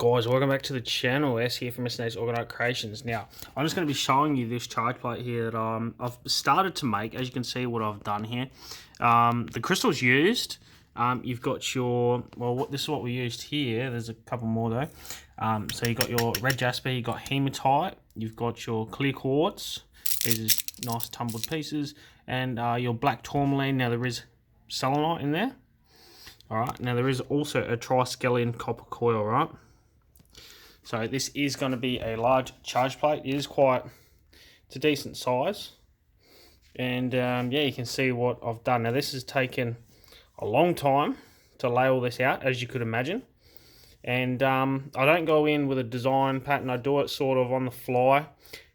Guys, welcome back to the channel. S here from SNA's Orgonite Creations. Now, I'm just going to be showing you this charge plate here that I've started to make. As you can see what I've done here. The crystals used, you've got your, well, this is what we used here. There's a couple more though. So you've got your red jasper, you've got hematite, you've got your clear quartz. These are nice tumbled pieces. And your black tourmaline. Now there is selenite in there. Alright, now there is also a triskelion copper coil, right? So this is going to be a large charge plate. It is it's a decent size. And yeah, you can see what I've done. Now this has taken a long time to lay all this out, as you could imagine. And I don't go in with a design pattern. I do it sort of on the fly.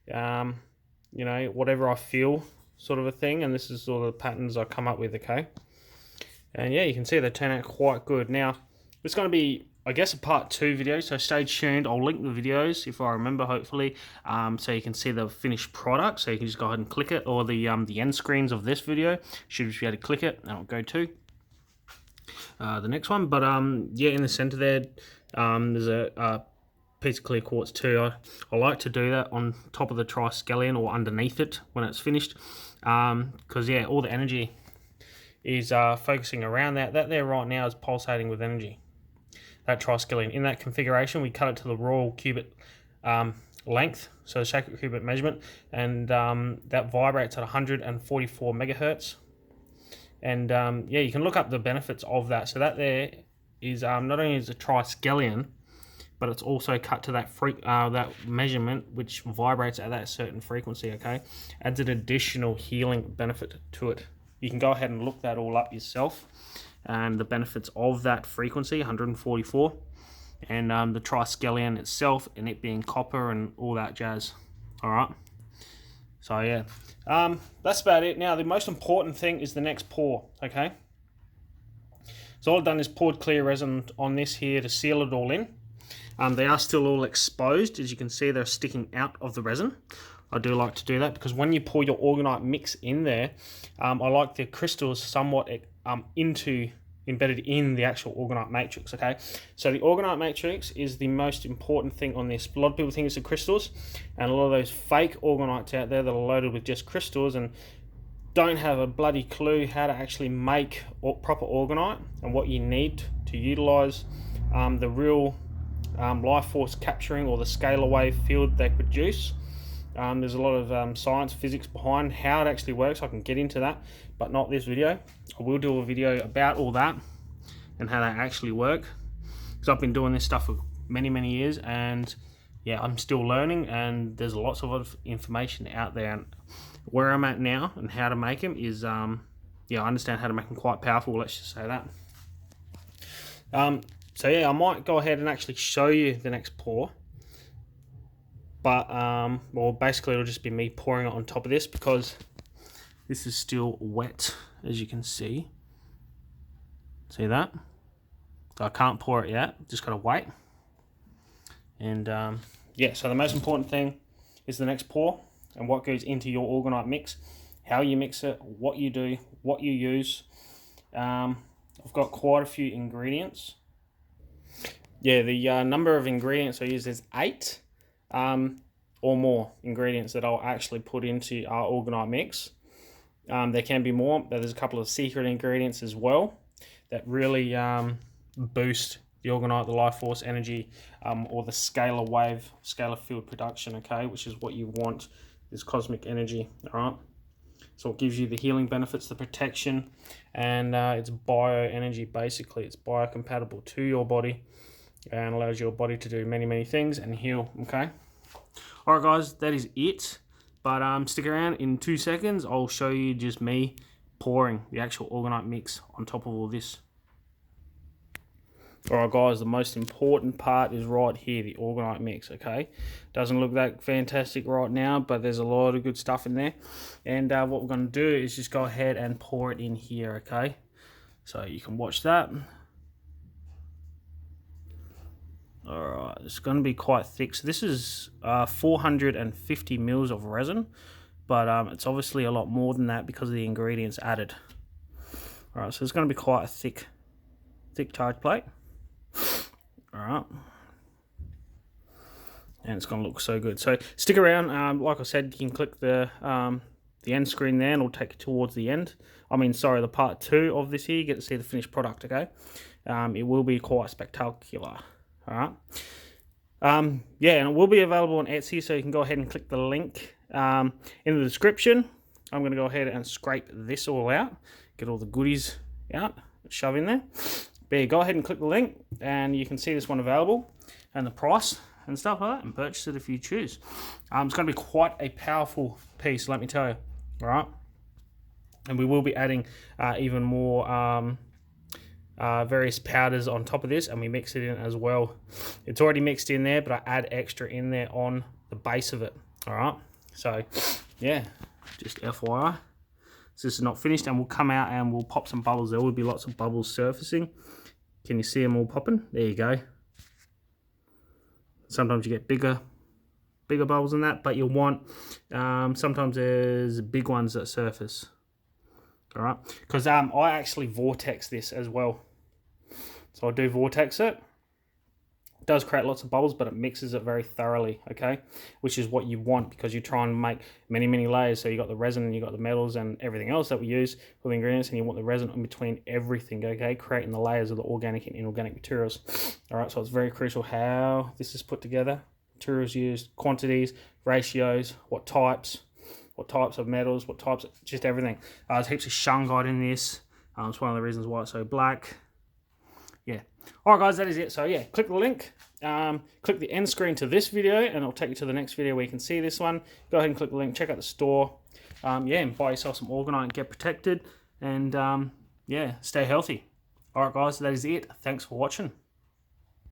You know, whatever I feel sort of a thing. And this is sort of the patterns I come up with, okay? And yeah, you can see they turn out quite good. Now, it's going to be, I guess, a part 2 video, so stay tuned. I'll link the videos if I remember, hopefully, so you can see the finished product. So you can just go ahead and click it, or the end screens of this video. Should just be able to click it, and I'll go to the next one. But yeah, in the center there, there's a piece of clear quartz too. I like to do that on top of the triskelion or underneath it when it's finished, because yeah, all the energy is focusing around that. That there right now is pulsating with energy. That triskelion. In that configuration, we cut it to the royal cubit length, so the sacred cubit measurement, and that vibrates at 144 megahertz. And yeah, you can look up the benefits of that. So that there is not only is a triskelion, but it's also cut to that that measurement, which vibrates at that certain frequency. Okay, adds an additional healing benefit to it. You can go ahead and look that all up yourself, and the benefits of that frequency, 144, and the triskelion itself, and it being copper and all that jazz. All right, so yeah, that's about it. Now the most important thing is the next pour. Okay, so all I've done is poured clear resin on this here to seal it all in. They are still all exposed, as you can see. They're sticking out of the resin. I do like to do that because when you pour your orgonite mix in there, I like the crystals somewhat embedded in the actual orgonite matrix. Okay, so the orgonite matrix is the most important thing on this. A lot of people think it's the crystals, and a lot of those fake orgonites out there that are loaded with just crystals and don't have a bloody clue how to actually make proper orgonite and what you need to utilize the real life force capturing or the scalar wave field they produce. There's a lot of science, physics behind how it actually works. I can get into that, but not this video. I will do a video about all that and how they actually work, because I've been doing this stuff for many years, and yeah, I'm still learning, and there's lots of information out there. And where I'm at now and how to make them is yeah, I understand how to make them quite powerful, let's just say that. So yeah, I might go ahead and actually show you the next pour. But, well, basically it'll just be me pouring it on top of this, because this is still wet, as you can see. See that? So I can't pour it yet, just gotta wait. And, yeah, so the most important thing is the next pour, and what goes into your orgonite mix, how you mix it, what you do, what you use. I've got quite a few ingredients. Yeah, the number of ingredients I use is 8. Or more ingredients that I'll actually put into our orgonite mix. There can be more, but there's a couple of secret ingredients as well that really boost the orgonite, the life force energy, or the scalar field production, okay, which is what you want, is cosmic energy, all right? So it gives you the healing benefits, the protection, and it's bioenergy, basically. It's biocompatible to your body and allows your body to do many things and heal, okay? Alright guys, that is it, but stick around. In 2 seconds I'll show you just me pouring the actual orgonite mix on top of all this. Alright guys, the most important part is right here, the orgonite mix, okay? Doesn't look that fantastic right now, but there's a lot of good stuff in there. And what we're going to do is just go ahead and pour it in here, okay? So you can watch that. Alright, it's going to be quite thick. So this is 450 mils of resin, but it's obviously a lot more than that because of the ingredients added. Alright, so it's going to be quite a thick charge plate. Alright. and it's going to look so good. So stick around. Like I said, you can click the end screen there and it'll take you towards the end. I mean, sorry, the part 2 of this here. You get to see the finished product, okay? It will be quite spectacular, all right? Yeah, and it will be available on Etsy, so you can go ahead and click the link in the description. I'm going to go ahead and scrape this all out, get all the goodies out, shove in there. But yeah, go ahead and click the link, and you can see this one available, and the price and stuff like that, and purchase it if you choose. It's going to be quite a powerful piece, let me tell you, all right? And we will be adding even more various powders on top of this, and we mix it in as well. It's already mixed in there, but I add extra in there on the base of it. All right, so yeah, just FYI, so this is not finished, and we'll come out and we'll pop some bubbles. There will be lots of bubbles surfacing. Can you see them all popping? There you go. Sometimes you get bigger bubbles than that, but you'll want sometimes there's big ones that surface. All right, because I actually vortex this as well. So I do vortex it. It does create lots of bubbles, but it mixes it very thoroughly, okay? Which is what you want, because you try and make many layers. So you got the resin, and you got the metals and everything else that we use for the ingredients, and you want the resin in between everything, okay? Creating the layers of the organic and inorganic materials. All right, so it's very crucial how this is put together. Materials used, quantities, ratios, what types of metals, what types, just everything. There's heaps of shungite in this. It's one of the reasons why it's so black. Yeah. All right, guys, that is it. So yeah, click the link, click the end screen to this video, and it'll take you to the next video where you can see this one. Go ahead and click the link, check out the store. Yeah, and buy yourself some orgonite and get protected. And yeah, stay healthy. All right, guys, that is it. Thanks for watching.